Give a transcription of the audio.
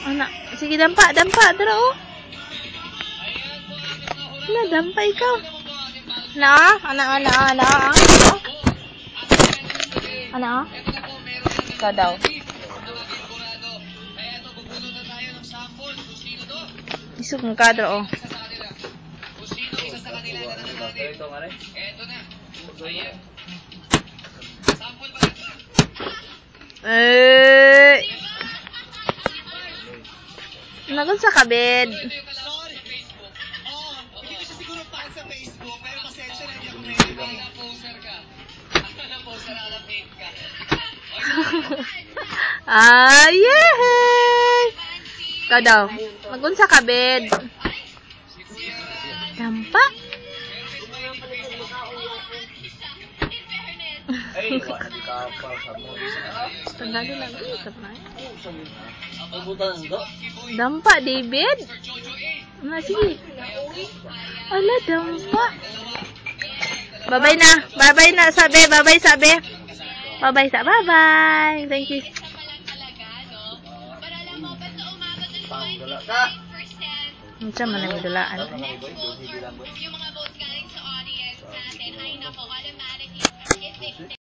Anak, sige dampa, dara oh. Na, dampa ikaw. Ano? Ikaw daw. Isog ng kadro, oh. Nagun sa kabed. Yay! Ikaw daw. Magunsa ka, bed. Dampa? Tanggalin lang. Dampa, David. Sige. Ala, dampa. Bye-bye na, sabi. Bye-bye, sabi. Bye-bye. Thank you. Ang sama na may dulaan. Yung mga votes galing sa audience natin, ay nako, automatically,